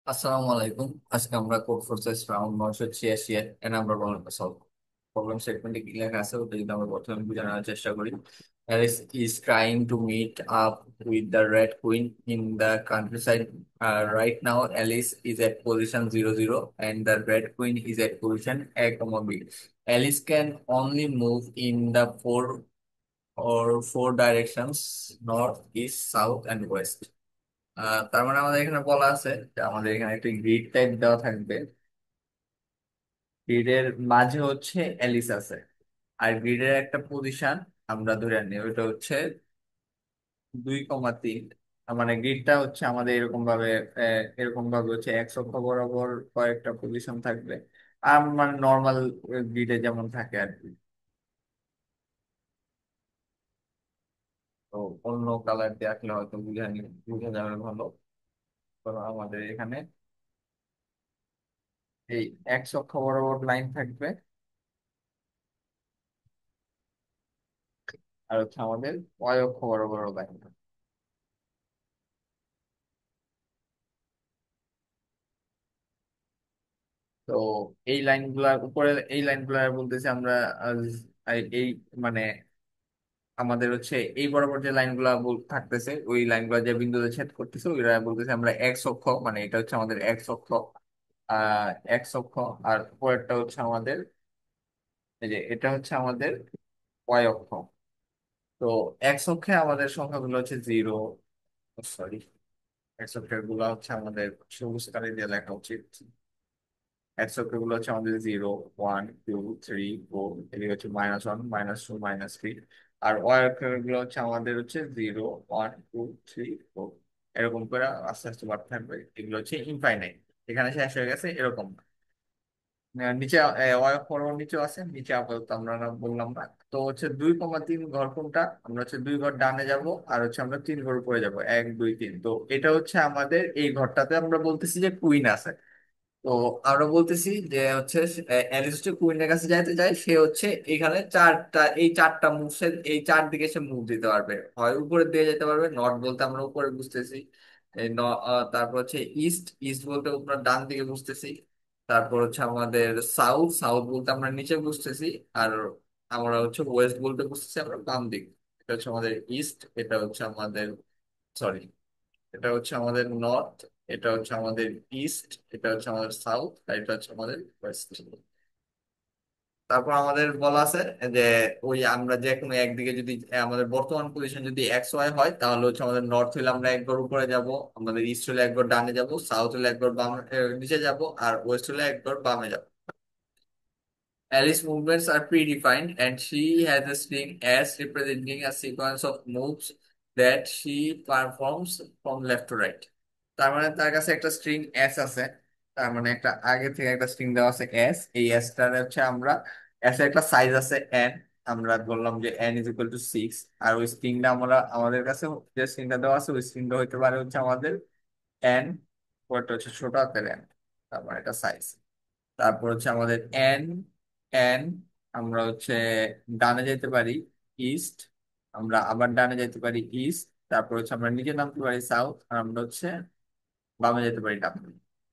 আসসালামু আলাইকুম। আজকে আমরা কোড ফোর্সেস রাউন্ড 986 এর নাম্বার প্রবলেমটা সলভ। প্রবলেম স্টেটমেন্টে কি লেখা আছে ওটা যদি আমরা প্রথমে বোঝানোর চেষ্টা করি। Alice is trying to meet up with the red queen in the countryside. Right now, Alice is at position 00 and the red queen is at position A, B. Alice can only move in the four directions: north, east, south, and west. তার মানে আমাদের এখানে বলা আছে যে আমাদের এখানে একটা গ্রিড টাইপ দেওয়া থাকবে। গ্রিডের মাঝে হচ্ছে অ্যালিস আছে, আর গ্রিডের একটা পজিশন আমরা ধরে নিই ওইটা হচ্ছে 2,3। মানে গ্রিডটা হচ্ছে আমাদের এরকম ভাবে হচ্ছে এক্স অক্ষ বরাবর কয়েকটা পজিশন থাকবে। আর মানে নর্মাল গ্রিডে যেমন থাকে আর কি। তো অন্য কালার দিয়ে আসলে হয়তো বোঝা যাবে ভালো। তো আমাদের এখানে এই এক্স অক্ষ বরাবর লাইন থাকবে, আর হচ্ছে আমাদের ওয়াই অক্ষ বরাবর লাইন। তো এই লাইনগুলা বলতেছি আমরা। এই মানে আমাদের হচ্ছে এই বরাবর যে লাইনগুলা থাকতেছে ওই লাইনগুলা যে বিন্দুতে ছেদ করতেছে ওই বলতেছে আমরা এক্স অক্ষ, মানে এটা হচ্ছে আমাদের এক্স অক্ষ। এক্স অক্ষ। আর পরেরটা হচ্ছে আমাদের, এই যে এটা হচ্ছে আমাদের ওয়াই অক্ষ। তো এক্স অক্ষে আমাদের সংখ্যাগুলো হচ্ছে 0, সরি, এক্স অক্ষের গুলো হচ্ছে আমাদের সবুজ কালি দিয়ে লেখা উচিত। একশো গুলো হচ্ছে আমাদের 0, 1, 2, 3, 4, এদিকে হচ্ছে -1, -2, -3। আর ওয়ার গুলো হচ্ছে আমাদের হচ্ছে 0, 1, 2, 3, 4, এরকম করে আস্তে আস্তে বাড়তে থাকবে। এগুলো হচ্ছে ইনফাইনাইট, এখানে শেষ হয়ে গেছে এরকম না। নিচে ওয়ার ফরওয়ার্ড নিচেও আছে, নিচে আপাতত আমরা না বললাম না। তো হচ্ছে 2,3 ঘর কোনটা, আমরা হচ্ছে 2 ঘর ডানে যাব, আর হচ্ছে আমরা 3 ঘর উপরে যাব, 1, 2, 3। তো এটা হচ্ছে আমাদের এই ঘরটাতে আমরা বলতেছি যে কুইন আছে। তো আমরা বলতেছি যে হচ্ছে অ্যালিস হচ্ছে কুইনের কাছে যাইতে চায়, সে হচ্ছে এখানে এই চারটা মুভসের এই চারদিকে সে মুভ দিতে পারবে। হয় উপরের দিকে যেতে পারবে, নর্থ বলতে আমরা উপরে বুঝতেছি। তারপর হচ্ছে ইস্ট, ইস্ট বলতে আমরা ডান দিকে বুঝতেছি। তারপর হচ্ছে আমাদের সাউথ, সাউথ বলতে আমরা নিচে বুঝতেছি। আর আমরা হচ্ছে ওয়েস্ট বলতে বুঝতেছি আমরা বাম দিক। এটা হচ্ছে আমাদের ইস্ট, এটা হচ্ছে আমাদের, সরি, এটা হচ্ছে আমাদের নর্থ, এটা হচ্ছে আমাদের ইস্ট, এটা হচ্ছে আমাদের সাউথ, আর এটা হচ্ছে আমাদের ওয়েস্ট। তারপর আমাদের বলা আছে যে ওই আমরা যে কোনো একদিকে যদি আমাদের বর্তমান পজিশন যদি এক্স ওয়াই হয় তাহলে হচ্ছে আমাদের নর্থ হলে আমরা এক ঘর উপরে যাব, আমাদের ইস্ট হলে এক ঘর ডানে যাব, সাউথ হলে এক ঘর নিচে যাব, আর ওয়েস্ট হলে এক ঘর বামে যাব। Alice's movements are predefined and she has a string S representing a sequence of moves that she performs from left to right. তার মানে তার কাছে একটা স্ট্রিং এস আছে। তার মানে একটা আগে থেকে একটা স্ট্রিং দেওয়া আছে এস, এই এসটার হচ্ছে আমরা, এস এর একটা সাইজ আছে এন, আমরা বললাম যে এন ইজ ইকুয়াল টু 6। আর ওই স্ট্রিংটা আমরা আমাদের কাছে যে স্ট্রিংটা দেওয়া আছে ওই স্ট্রিংটা হইতে পারে হচ্ছে আমাদের এন, ওটা হচ্ছে ছোট হাতের এন, তারপর এটা সাইজ। তারপর হচ্ছে আমাদের এন, এন আমরা হচ্ছে ডানে যেতে পারি ইস্ট, আমরা আবার ডানে যেতে পারি ইস্ট। তারপর হচ্ছে আমরা নিচে নামতে পারি সাউথ, আর আমরা হচ্ছে বামে যেতে পারি ডান।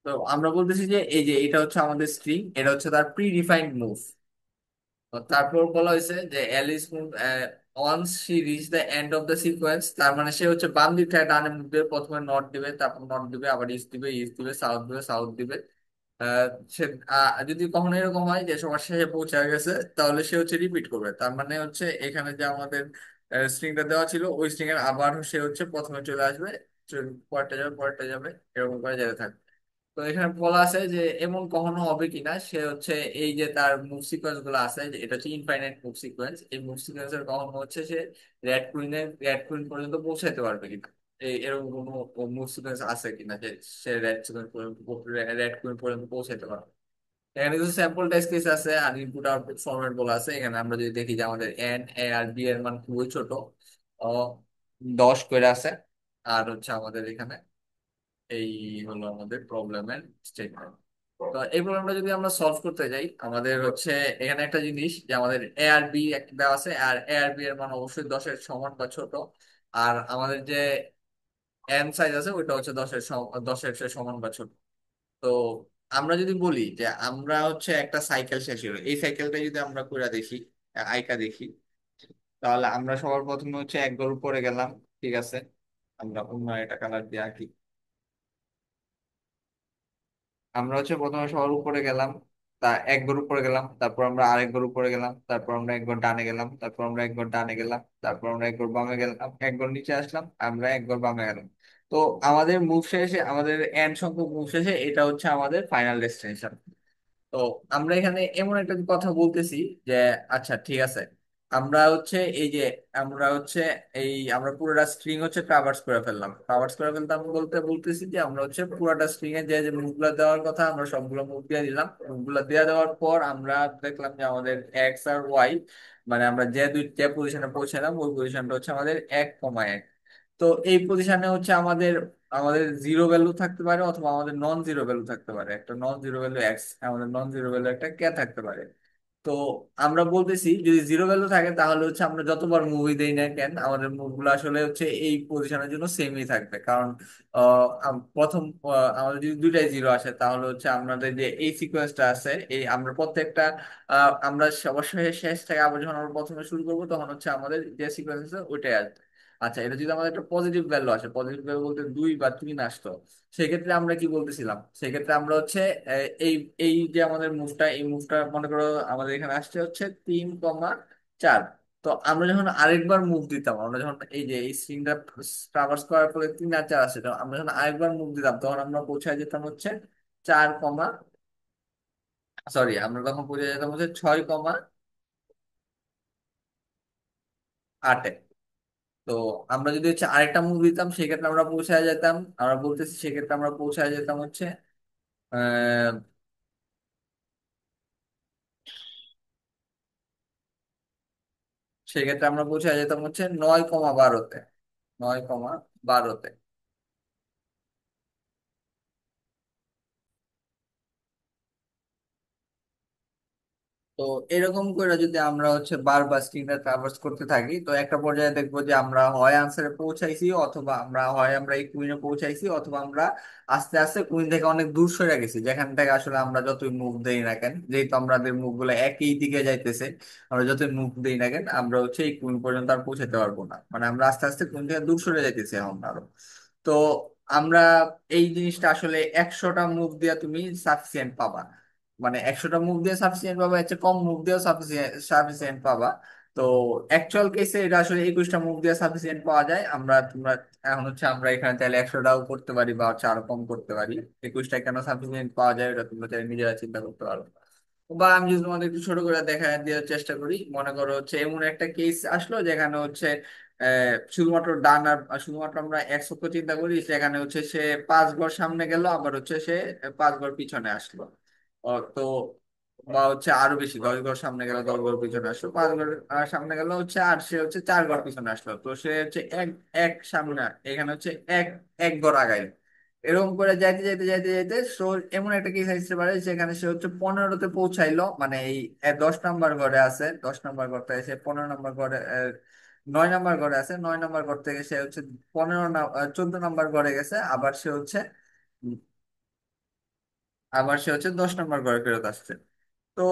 তো আমরা বলতেছি যে এই যে এটা হচ্ছে আমাদের স্ট্রিং, এটা হচ্ছে তার প্রি ডিফাইন্ড মুভ। তারপর বলা হয়েছে যে Alice move once she reach the end of the sequence, তার মানে সে হচ্ছে বাম দিক থেকে ডানে মুভ দিবে, প্রথমে নর্থ দিবে, তারপর নর্থ দিবে, আবার ইস্ট দিবে, ইস্ট দিবে, সাউথ দিবে, সাউথ দিবে। আহ, সে যদি কখনো এরকম হয় যে সবার শেষে পৌঁছে গেছে তাহলে সে হচ্ছে রিপিট করবে। তার মানে হচ্ছে এখানে যে আমাদের স্ট্রিংটা দেওয়া ছিল ওই স্ট্রিং এর আবার সে হচ্ছে প্রথমে চলে আসবে, পরেরটা যাবে, পরেরটা যাবে, এরকম করে যেতে থাকবে। তো এখানে বলা আছে যে এমন কখনো হবে কিনা সে হচ্ছে এই যে তার মুভ সিকোয়েন্স গুলো আছে, যে এটা হচ্ছে ইনফাইনাইট মুভ সিকোয়েন্স, এই মুভ সিকোয়েন্স এর কখনো হচ্ছে সে রেড কুইন পর্যন্ত পৌঁছাইতে পারবে কিনা, এই এরকম কোনো মুভ সিকোয়েন্স আছে কিনা যে সে রেড কুইন পর্যন্ত পৌঁছাইতে পারবে। এখানে কিছু স্যাম্পল টেস্ট কেস আছে আর ইনপুট আউটপুট ফরম্যাট বলা আছে। এখানে আমরা যদি দেখি যে আমাদের এন, এ আর বি এর মান খুবই ছোট, ও 10 করে আছে। আর হচ্ছে আমাদের এখানে এই হলো আমাদের প্রবলেমের স্টেটমেন্ট। তো এই প্রবলেমটা যদি আমরা সলভ করতে যাই আমাদের হচ্ছে এখানে একটা জিনিস যে আমাদের এ আর বি একটা দেওয়া আছে, আর এ আর বি এর মান অবশ্যই 10-এর সমান বা ছোট। আর আমাদের যে এন সাইজ আছে ওইটা হচ্ছে 10-এর চেয়ে সমান বা ছোট। তো আমরা যদি বলি যে আমরা হচ্ছে একটা সাইকেল শেষ হলো, এই সাইকেলটা যদি আমরা করে দেখি, আইকা দেখি, তাহলে আমরা সবার প্রথমে হচ্ছে এক গরু পরে গেলাম। ঠিক আছে, আমরা অন্য একটা কালার দিয়ে আঁকি। আমরা হচ্ছে প্রথমে সবার উপরে গেলাম, তা এক ঘর উপরে গেলাম, তারপর আমরা আরেক ঘর উপরে গেলাম, তারপর আমরা এক ঘর ডানে গেলাম, তারপর আমরা এক ঘর ডানে গেলাম, তারপর আমরা এক ঘর বামে গেলাম, এক ঘর নিচে আসলাম, আমরা এক ঘর বামে গেলাম। তো আমাদের মুভ শেষে, আমাদের এন্ড সংখ্যক মুভ শেষে এটা হচ্ছে আমাদের ফাইনাল ডেস্টিনেশন। তো আমরা এখানে এমন একটা কথা বলতেছি যে আচ্ছা ঠিক আছে, আমরা হচ্ছে এই যে আমরা হচ্ছে আমরা পুরোটা স্ট্রিং হচ্ছে ট্রাভার্স করে ফেললাম। ট্রাভার্স করে ফেলতাম বলতে বলতেছি যে আমরা হচ্ছে পুরোটা স্ট্রিং এ যে যে মুভগুলো দেওয়ার কথা আমরা সবগুলো মুভ দিয়ে দিলাম। মুভগুলো দিয়ে দেওয়ার পর আমরা দেখলাম যে আমাদের এক্স আর ওয়াই, মানে আমরা যে পজিশনে পৌঁছালাম ওই পজিশনটা হচ্ছে আমাদের 1,1। তো এই পজিশনে হচ্ছে আমাদের আমাদের জিরো ভ্যালু থাকতে পারে অথবা আমাদের নন জিরো ভ্যালু থাকতে পারে, একটা নন জিরো ভ্যালু এক্স, আমাদের নন জিরো ভ্যালু একটা কে থাকতে পারে। তো আমরা বলতেছি যদি জিরো ভ্যালু থাকে তাহলে হচ্ছে আমরা যতবার মুভি দেই না কেন আমাদের মুভগুলো আসলে হচ্ছে এই পজিশনের জন্য সেমই থাকবে। কারণ প্রথম আমাদের যদি দুইটাই জিরো আসে তাহলে হচ্ছে আমাদের যে এই সিকোয়েন্সটা আছে, এই আমরা প্রত্যেকটা আমরা অবশ্যই শেষ থেকে আবার যখন আমরা প্রথমে শুরু করবো তখন হচ্ছে আমাদের যে সিকোয়েন্স আছে ওইটাই আসবে। আচ্ছা, এটা যদি আমাদের একটা পজিটিভ ভ্যালু আসে, পজিটিভ ভ্যালু বলতে 2 বা 3 আসতো, সেক্ষেত্রে আমরা কি বলতেছিলাম, সেক্ষেত্রে আমরা হচ্ছে এই এই যে আমাদের মুভটা, এই মুভটা মনে করো আমাদের এখানে আসছে হচ্ছে 3,4। তো আমরা যখন আরেকবার মুভ দিতাম, আমরা যখন এই যে এই স্ট্রিংটা ট্রাভার্স করার পরে 3 আর 4 আসছে, তো আমরা যখন আরেকবার মুভ দিতাম তখন আমরা পৌঁছায় যেতাম হচ্ছে 4, সরি আমরা তখন পৌঁছে যেতাম হচ্ছে 6,8-এ। তো আমরা যদি হচ্ছে আরেকটা মুভ দিতাম সেক্ষেত্রে আমরা পৌঁছায় যেতাম, আমরা বলতেছি সেক্ষেত্রে আমরা পৌঁছায় যেতাম হচ্ছে আহ সেক্ষেত্রে আমরা পৌঁছায় যেতাম হচ্ছে 9,12-তে। 9,12-তে। তো এরকম করে যদি আমরা হচ্ছে বারবার স্ক্রিনটা ট্রাভার্স করতে থাকি তো একটা পর্যায়ে দেখবো যে আমরা হয় আনসারে পৌঁছাইছি, অথবা আমরা এই কুইনে পৌঁছাইছি, অথবা আমরা আস্তে আস্তে কুইন থেকে অনেক দূর সরে গেছি, যেখান থেকে আসলে আমরা যতই মুভ দেই না কেন, যেহেতু আমাদের মুভ গুলো একই দিকে যাইতেছে, আমরা যতই মুভ দেই না কেন আমরা হচ্ছে এই কুইন পর্যন্ত আর পৌঁছাতে পারবো না, মানে আমরা আস্তে আস্তে কুইন থেকে দূর সরে যাইতেছি এখন আরো। তো আমরা এই জিনিসটা আসলে 100টা মুভ দিয়ে তুমি সাফিসিয়েন্ট পাবা, মানে 100টা মুভ দিয়ে সাফিসিয়েন্ট পাবা, এর চেয়ে কম মুভ দিয়েও সাফিসিয়েন্ট পাবা। তো অ্যাকচুয়াল কেসে এটা আসলে 21টা মুভ দিয়ে সাফিসিয়েন্ট পাওয়া যায়। তোমরা এখন হচ্ছে আমরা এখানে চাইলে 100টাও করতে পারি বা হচ্ছে আরো কম করতে পারি। 21টা কেন সাফিসিয়েন্ট পাওয়া যায় এটা তোমরা চাইলে নিজেরা চিন্তা করতে পারো। বা আমি যদি তোমাদের একটু ছোট করে দেখা দেওয়ার চেষ্টা করি, মনে করো হচ্ছে এমন একটা কেস আসলো যেখানে হচ্ছে শুধুমাত্র ডান আর শুধুমাত্র আমরা 100 চিন্তা করি, সেখানে হচ্ছে সে 5 ঘর সামনে গেল, আবার হচ্ছে সে 5 ঘর পিছনে আসলো। তো বা হচ্ছে আরো বেশি 10 ঘর সামনে গেল, 10 ঘর পিছনে আসলো, 5 ঘর সামনে গেল হচ্ছে, আর সে হচ্ছে 4 ঘর পিছনে আসলো, তো সে হচ্ছে এক এক সামনে, এখানে হচ্ছে এক এক ঘর আগাইলো। এরকম করে যাইতে যাইতে যাইতে যাইতে এমন একটা কেস আসতে পারে যেখানে সে হচ্ছে 15তে পৌঁছাইলো, মানে এই 10 নাম্বার ঘরে আছে, 10 নাম্বার ঘরটা এসে 15 নাম্বার ঘরে, 9 নাম্বার ঘরে আছে, 9 নাম্বার ঘর থেকে সে হচ্ছে 14 নাম্বার ঘরে গেছে, আবার সে হচ্ছে 10 নাম্বার ঘরে ফেরত আসছে। তো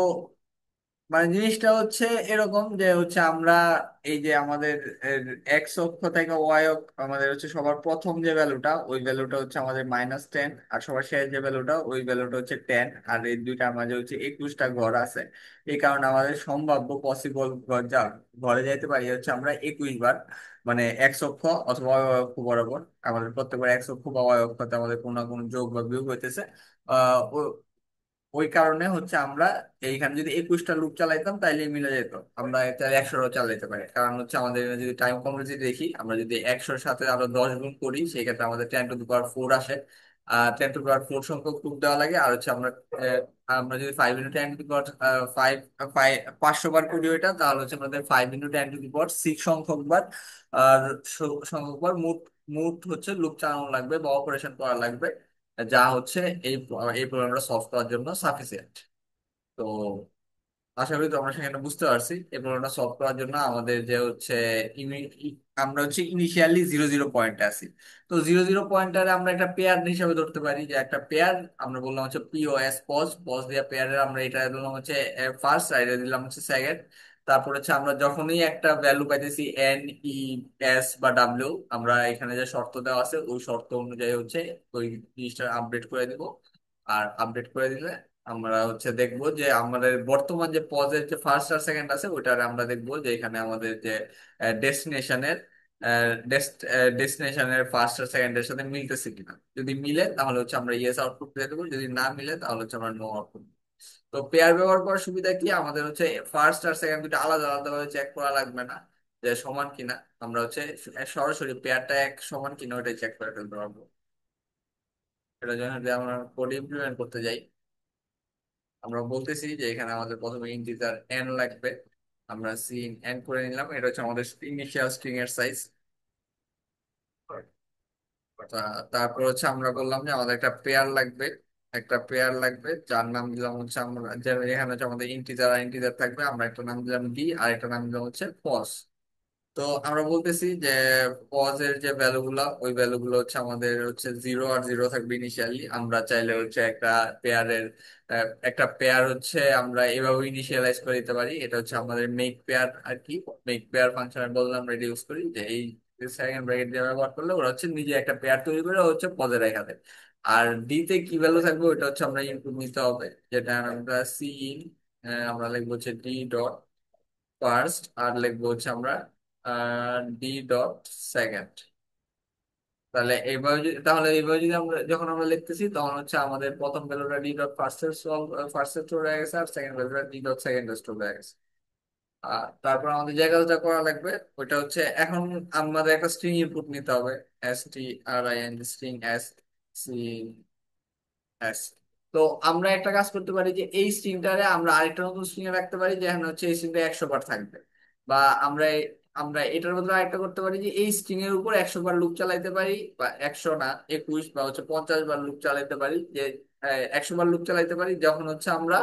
মানে জিনিসটা হচ্ছে এরকম যে হচ্ছে আমরা এই যে আমাদের এক্স অক্ষ থেকে ওয়াই অক্ষ, আমাদের হচ্ছে সবার প্রথম যে ভ্যালুটা ওই ভ্যালুটা হচ্ছে আমাদের -10, আর সবার শেষ যে ভ্যালুটা ওই ভ্যালুটা হচ্ছে 10, আর এই দুইটার মাঝে হচ্ছে 21টা ঘর আছে। এই কারণে আমাদের সম্ভাব্য পসিবল ঘর ঘরে যাইতে পারি হচ্ছে আমরা 21 বার, মানে এক্স অক্ষ অথবা ওয়াই অক্ষ বরাবর। আমাদের প্রত্যেকবার এক্স অক্ষ বা ওয়াই অক্ষতে আমাদের কোনো না কোনো যোগ বা বিয়োগ হইতেছে। আহ ওই কারণে হচ্ছে আমরা এইখানে যদি 21টা লুপ চালাইতাম তাইলে মিলে যেত, আমরা চাইলে 100ও চালাইতে পারি। কারণ হচ্ছে আমাদের যদি টাইম কমপ্লেক্সিটি দেখি, আমরা যদি 100-র সাথে আরো 10 গুণ করি সেক্ষেত্রে আমাদের 10⁴ আসে। আর 10⁴ সংখ্যক লুপ দেওয়া লাগে, আর হচ্ছে আমরা যদি 5 ফাইভ 500 বার করি ওইটা, তাহলে হচ্ছে আমাদের 5 × 10⁶ সংখ্যক বার, আর সংখ্যক বার মোট মোট হচ্ছে লুপ চালানো লাগবে বা অপারেশন করা লাগবে, যা হচ্ছে এই এই প্রোগ্রামটা সলভ করার জন্য সাফিসিয়েন্ট। তো আশা করি তোমরা সেখানে বুঝতে পারছি। এই প্রবলেমটা সলভ করার জন্য আমাদের যে হচ্ছে আমরা হচ্ছে ইনিশিয়ালি 0 0 পয়েন্টে আছি। তো 0 0 পয়েন্টারে আমরা একটা পেয়ার হিসাবে ধরতে পারি যে একটা পেয়ার আমরা বললাম হচ্ছে পিওএস পজ পজ দিয়ে পেয়ারের আমরা এটা দিলাম হচ্ছে ফার্স্ট আর এটা দিলাম হচ্ছে সেকেন্ড। তারপর হচ্ছে আমরা যখনই একটা ভ্যালু পাইতেছি এন ই এস বা ডাব্লিউ, আমরা এখানে যে শর্ত দেওয়া আছে ওই শর্ত অনুযায়ী হচ্ছে ওই জিনিসটা আপডেট করে দিব। আর আপডেট করে দিলে আমরা হচ্ছে দেখবো যে আমাদের বর্তমান যে পজের যে ফার্স্ট আর সেকেন্ড আছে ওইটার আমরা দেখবো যে এখানে আমাদের যে ডেস্টিনেশনের ডেস্টিনেশনের ফার্স্ট আর সেকেন্ডের সাথে মিলতেছে কিনা। যদি মিলে তাহলে হচ্ছে আমরা ইয়েস আউটপুট দিয়ে দেবো, যদি না মিলে তাহলে হচ্ছে আমরা নো আউটপুট। তো পেয়ার ব্যবহার করার সুবিধা কি, আমাদের হচ্ছে ফার্স্ট আর সেকেন্ড দুটো আলাদা আলাদা ভাবে চেক করা লাগবে না যে সমান কিনা। আমরা হচ্ছে সরাসরি পেয়ারটা এক সমান কিনা ওটাই চেক করে ফেলতে পারবো। এটা জন্য যদি আমরা কোড ইমপ্লিমেন্ট করতে যাই, আমরা বলতেছি যে এখানে আমাদের প্রথমে ইন্টিজার এন লাগবে। আমরা সিন এন করে নিলাম, এটা হচ্ছে আমাদের ইনিশিয়াল স্ট্রিং এর সাইজ। তারপর হচ্ছে আমরা বললাম যে আমাদের একটা পেয়ার লাগবে। একটা পেয়ার লাগবে যার নাম দিলাম হচ্ছে আমরা এখানে হচ্ছে আমাদের ইন্টিজার আর ইন্টিজার থাকবে, আমরা একটা নাম দিলাম ডি আর একটা নাম দিলাম হচ্ছে পস। তো আমরা বলতেছি যে পজের যে ভ্যালু গুলো ওই ভ্যালু গুলো হচ্ছে আমাদের হচ্ছে 0 আর 0 থাকবে ইনিশিয়ালি। আমরা চাইলে হচ্ছে পেয়ারের একটা পেয়ার হচ্ছে আমরা এভাবে ইনিশিয়ালাইজ করে দিতে পারি। এটা হচ্ছে আমাদের মেক পেয়ার আর কি। মেক পেয়ার ফাংশনের বদলে আমরা এটা ইউজ করি যে এই সেকেন্ড ব্র্যাকেট দিয়ে ব্যবহার করলে ওরা হচ্ছে নিজে একটা পেয়ার তৈরি করে ও হচ্ছে পজে রেখা দেয়। আর ডি তে কি ভ্যালু থাকবে ওটা হচ্ছে আমরা ইনপুট নিতে হবে, যেটা আমরা সি ইন আমরা লিখবো হচ্ছে ডি ডট ফার্স্ট আর লিখবো হচ্ছে আমরা ডি ডট সেকেন্ড। তাহলে এইভাবে যদি আমরা যখন আমরা লিখতেছি তখন হচ্ছে আমাদের প্রথম ভ্যালুটা ডি ডট ফার্স্ট স্টোর হয়ে গেছে আর সেকেন্ড ভ্যালুটা ডি ডট সেকেন্ড স্টোর হয়ে গেছে। আর তারপর আমাদের যে কাজটা করা লাগবে ওইটা হচ্ছে এখন আমাদের একটা স্ট্রিং ইনপুট নিতে হবে। S T R I N string S C S. তো আমরা একটা কাজ করতে পারি যে এই স্ট্রিংটারে আমরা আরেকটা নতুন স্ট্রিং এ রাখতে পারি যেখানে হচ্ছে এই স্ট্রিংটা 100 বার থাকবে। বা আমরা আমরা এটার বদলে আরেকটা করতে পারি যে এই স্ট্রিং এর উপর 100 বার লুপ চালাইতে পারি, বা 100 না 21 বা হচ্ছে 50 বার লুপ চালাইতে পারি। যে 100 বার লুপ চালাইতে পারি যখন হচ্ছে আমরা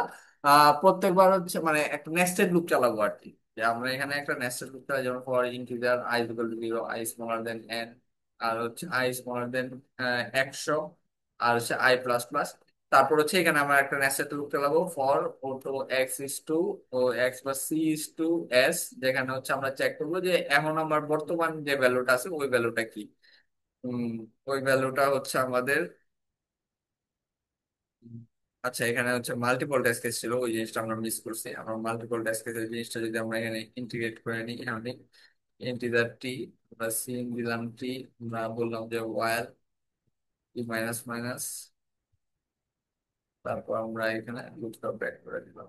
প্রত্যেকবার হচ্ছে মানে একটা নেস্টেড লুপ চালাবো আর কি। যে আমরা এখানে একটা নেস্টেড লুপ চালাই, যেমন for integer i equal to 0, i smaller than n, আর হচ্ছে আই স্মলার দেন 100, আর হচ্ছে আই প্লাস প্লাস। তারপর হচ্ছে এখানে আমরা একটা নেস্টেড লুপ চালাবো ফর ও তো x is to O x বা সি ইস টু এস, যেখানে হচ্ছে আমরা চেক করবো যে এখন আমার বর্তমান যে ভ্যালুটা আছে ওই ভ্যালুটা কি। উম, ওই ভ্যালুটা হচ্ছে আমাদের উম, আচ্ছা এখানে হচ্ছে মাল্টিপল টেস্ট কেস ছিল, ওই জিনিসটা আমরা মিস করছি। আমরা মাল্টিপল টেস্ট কেসের জিনিসটা যদি আমরা এখানে ইন্টিগ্রেট করে নিই, আমি ইন্টিজার টি আমরা সিন দিলাম টি, আমরা বললাম যে ওয়াইল টি মাইনাস মাইনাস, তারপর আমরা এখানে লুপটা ব্যাক করে দিলাম।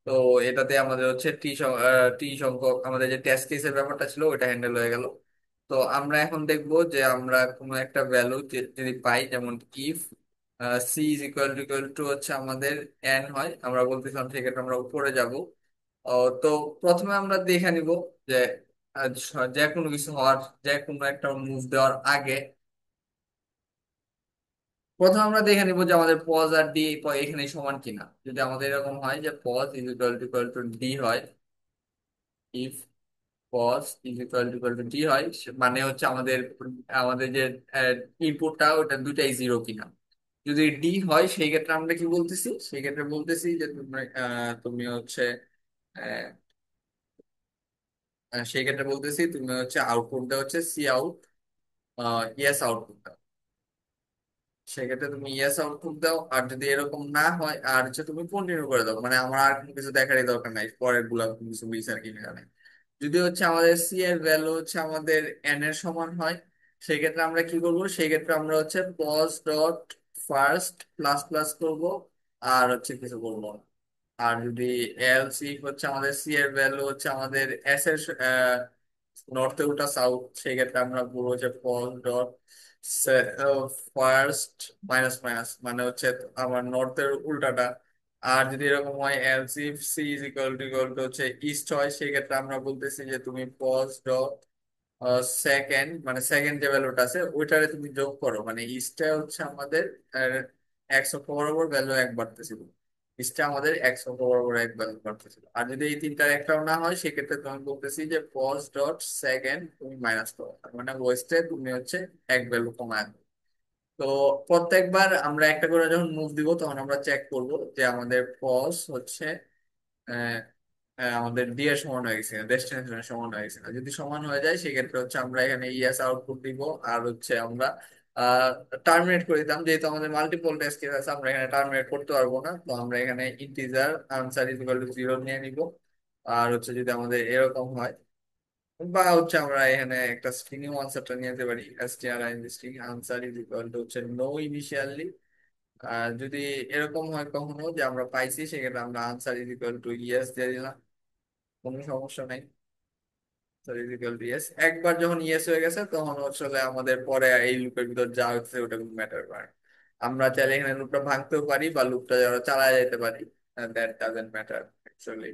তো এটাতে আমাদের হচ্ছে টি সংখ্যক আমাদের যে টেস্ট কেসের ব্যাপারটা ছিল ওইটা হ্যান্ডেল হয়ে গেল। তো আমরা এখন দেখবো যে আমরা কোনো একটা ভ্যালু যদি পাই, যেমন if C is equal to হচ্ছে আমাদের এন হয়, আমরা বলতেছিলাম সেক্ষেত্রে আমরা উপরে যাব। তো প্রথমে আমরা দেখে নিব যে যে কোনো কিছু হওয়ার, যে কোনো একটা মুভ দেওয়ার আগে প্রথমে আমরা দেখে নিব যে আমাদের পজ আর ডি এখানে সমান কিনা। যদি আমাদের এরকম হয় যে pos is equal to d হয়, if pos is equal to d হয়, মানে হচ্ছে আমাদের আমাদের যে ইনপুটটা ওটা দুইটাই 0 কিনা। যদি ডি হয় সেই ক্ষেত্রে আমরা কি বলতেছি, সেই ক্ষেত্রে বলতেছি যে তুমি তুমি হচ্ছে আহ, সেই ক্ষেত্রে বলতেছি তুমি হচ্ছে আউটপুট দেওয়া হচ্ছে সি আউট ইয়েস আউটপুট। সেক্ষেত্রে তুমি ইয়েস আউটপুট দাও, আর যদি এরকম না হয় আর হচ্ছে তুমি কন্টিনিউ করে দাও, মানে আমার আর কোনো কিছু দেখারই দরকার নাই পরের গুলা কিছু মিস আর কি এখানে। যদি হচ্ছে আমাদের সি এর ভ্যালু হচ্ছে আমাদের এন এর সমান হয়, সেক্ষেত্রে আমরা কি করব, সেক্ষেত্রে আমরা হচ্ছে pos dot first plus plus করবো আর হচ্ছে কিছু করবো না। আর যদি এলসি হচ্ছে আমাদের সি এর ভ্যালু হচ্ছে আমাদের এস এর নর্থে উল্টা সাউথ, সেই ক্ষেত্রে আমরা বলবো যে pos dot first minus minus, মানে হচ্ছে আমার নর্থের উল্টাটা। আর যদি এরকম হয় else C is equal to হচ্ছে ইস্ট হয়, সেই ক্ষেত্রে আমরা বলতেছি যে তুমি পজ ডট সেকেন্ড, মানে সেকেন্ড যে ভ্যালুটা আছে ওইটারে তুমি যোগ করো, মানে ইস্টে হচ্ছে আমাদের এক্স অক্ষ বরাবর ভ্যালু 1 বাড়তেছিল। ইসটা আমাদের এক্স অক্ষ বরাবর এক ভ্যালু করতেছিল। আর যদি এই তিনটার একটাও না হয় সেক্ষেত্রে তুমি বলতেছি যে পজ ডট সেকেন্ড তুমি মাইনাস করো, তার মানে ওয়েস্টে তুমি হচ্ছে এক ভ্যালু কমায় আনবে। তো প্রত্যেকবার আমরা একটা করে যখন মুভ দিব তখন আমরা চেক করব যে আমাদের পজ হচ্ছে আহ, আমাদের ডি এর সমান হয়ে গেছে, ডেস্টিনেশনের সমান হয়ে গেছে। যদি সমান হয়ে যায় সেক্ষেত্রে হচ্ছে আমরা এখানে ইএস আউটপুট দিব। আর হচ্ছে আমরা টার্মিনেট করে দিতাম, যেহেতু আমাদের মাল্টিপল টেস্ট কেস আছে আমরা এখানে টার্মিনেট করতে পারবো না, তো আমরা এখানে integer answer is equal to 0 নিয়ে নিব। আর হচ্ছে যদি আমাদের এরকম হয়, বা হচ্ছে আমরা এখানে একটা স্ট্রিং এও আনসারটা নিয়ে যেতে পারি, str in string answer is equal to হচ্ছে নো ইনিশিয়ালি। আর যদি এরকম হয় কখনো যে আমরা পাইছি, সেক্ষেত্রে আমরা answer is equal two yes দিয়ে দিলাম, কোনো সমস্যা নাই। ইয়েস, একবার যখন ইয়েস হয়ে গেছে তখন আসলে আমাদের পরে এই লুপের ভিতর যা হচ্ছে ওটা কোনো ম্যাটার করে না। আমরা চাইলে এখানে লুপটা ভাঙতেও পারি বা লুপটা যারা চালায় যেতে পারি, দ্যাট ডাজেন্ট ম্যাটার অ্যাকচুয়ালি।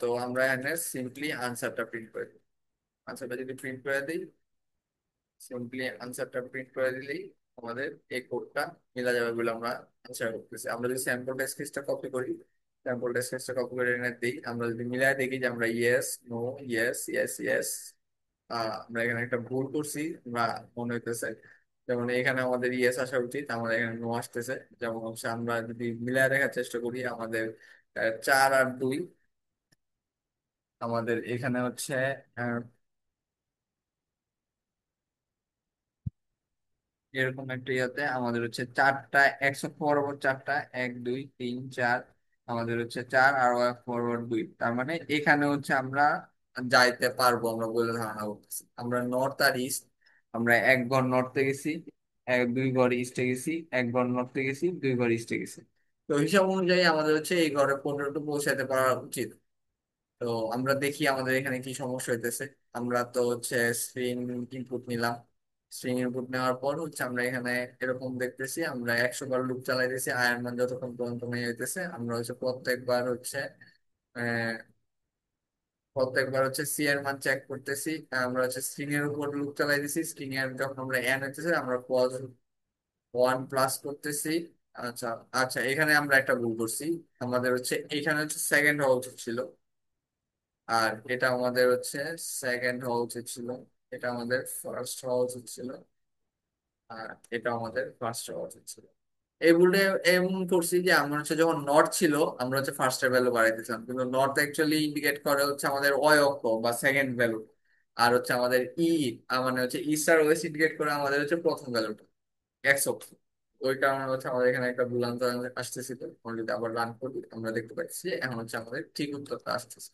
তো আমরা এখানে সিম্পলি আনসারটা প্রিন্ট করে দিই। আনসারটা যদি প্রিন্ট করে দিই, সিম্পলি আনসারটা প্রিন্ট করে দিলেই আমাদের এই কোডটা মিলা যাবে বলে আমরা আনসার করতেছি। আমরা যদি স্যাম্পল টেস্ট কেসটা কপি করি, স্যাম্পল টেস্ট কেসটা কপি করে এনে দিই, আমরা যদি মিলাই দেখি যে আমরা yes no yes yes yes, আমরা এখানে একটা ভুল করছি আমরা মনে হইতেছে। যেমন এখানে আমাদের ইয়েস আসা উচিত, আমাদের এখানে নো আসতেছে। যেমন হচ্ছে আমরা যদি মিলাই দেখার চেষ্টা করি, আমাদের 4 আর 2, আমাদের এখানে হচ্ছে এরকম একটা ইয়াতে আমাদের হচ্ছে চারটা, একশো বরাবর চারটা, 1 2 3 4, আমাদের হচ্ছে 4 আর ফরওয়ার্ড 2, তার মানে এখানে হচ্ছে আমরা যাইতে পারবো আমরা বলে ধারণা করতেছি। আমরা নর্থ আর ইস্ট, আমরা এক ঘর নর্থে গেছি, 2 ঘর ইস্টে গেছি, এক ঘর নর্থে গেছি, 2 ঘর ইস্টে গেছি। তো হিসাব অনুযায়ী আমাদের হচ্ছে এই ঘরে 15 পৌঁছাতে পারা উচিত। তো আমরা দেখি আমাদের এখানে কি সমস্যা হইতেছে। আমরা তো হচ্ছে স্ট্রিং ইনপুট নিলাম, স্ট্রিং ইনপুট নেওয়ার পর হচ্ছে আমরা এখানে এরকম দেখতেছি, আমরা 100 বার লুপ চালাইতেছি, আয়ার মান যতক্ষণ পর্যন্ত নেই হইতেছে। আমরা হচ্ছে আহ, প্রত্যেকবার হচ্ছে সি এর মান চেক করতেছি। আমরা হচ্ছে স্ট্রিং এর উপর লুপ চালাইতেছি, স্ট্রিং এর যখন আমরা এন হইতেছে আমরা পজ 1 প্লাস করতেছি। আচ্ছা, আচ্ছা, এখানে আমরা একটা ভুল করছি। আমাদের হচ্ছে এখানে হচ্ছে সেকেন্ড হওয়া উচিত ছিল, আর এটা আমাদের হচ্ছে সেকেন্ড হওয়া উচিত ছিল। এটা আমাদের ফার্স্ট হওয়া উচিত ছিল, আর এটা আমাদের ফার্স্ট হওয়া উচিত ছিল। এই ভুলটা এমন করছি যে আমরা হচ্ছে যখন নর্থ ছিল আমরা হচ্ছে ফার্স্টের ভ্যালু বাড়াইতেছিলাম, কিন্তু নর্থ অ্যাকচুয়ালি ইন্ডিকেট করে হচ্ছে আমাদের অয় অক্ষ বা সেকেন্ড ভ্যালু। আর হচ্ছে আমাদের মানে হচ্ছে ইস্ট আর ওয়েস্ট ইন্ডিকেট করে আমাদের হচ্ছে প্রথম ভ্যালুটা, এক্স অক্ষ। ওই কারণে হচ্ছে আমাদের এখানে একটা ভুল আনসার আসতেছিল। আমরা যদি আবার রান করি আমরা দেখতে পাচ্ছি যে এখন হচ্ছে আমাদের ঠিক উত্তরটা আসতেছে,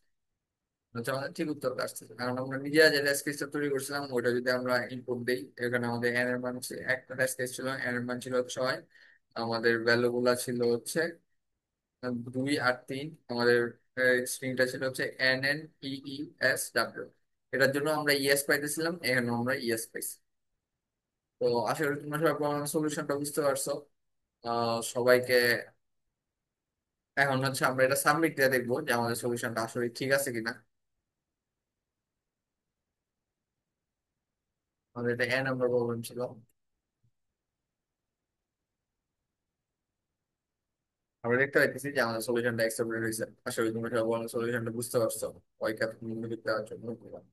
হচ্ছে আমাদের ঠিক উত্তরটা আসতেছে। কারণ আমরা নিজেরা যে টেস্ট কেসটা তৈরি করছিলাম ওইটা যদি আমরা ইনপুট দিই, এখানে আমাদের এন এর মান ছিল, একটা টেস্ট কেস ছিল, এন এর মান ছিল 6, আমাদের ভ্যালু গুলা ছিল হচ্ছে 2 আর 3, আমাদের স্ট্রিংটা ছিল হচ্ছে NNEES W। এটার জন্য আমরা ইএস পাইতেছিলাম, এখানে আমরা ইএস পাইছি। তো আশা করি তোমরা সবাই সলিউশনটা বুঝতে পারছো। সবাইকে এখন হচ্ছে আমরা এটা সাবমিট দিয়ে দেখবো যে আমাদের সলিউশনটা আসলে ঠিক আছে কিনা। আমাদের এটা এ নাম্বার প্রবলেম ছিল। আমরা দেখতে পাইতেছি যে আমাদের সলিউশনটা অ্যাকসেপ্টেড হয়েছে। আশা করি তোমরা সবাই সলিউশনটা বুঝতে পারছো। ওই কাজ দেওয়ার জন্য ধন্যবাদ।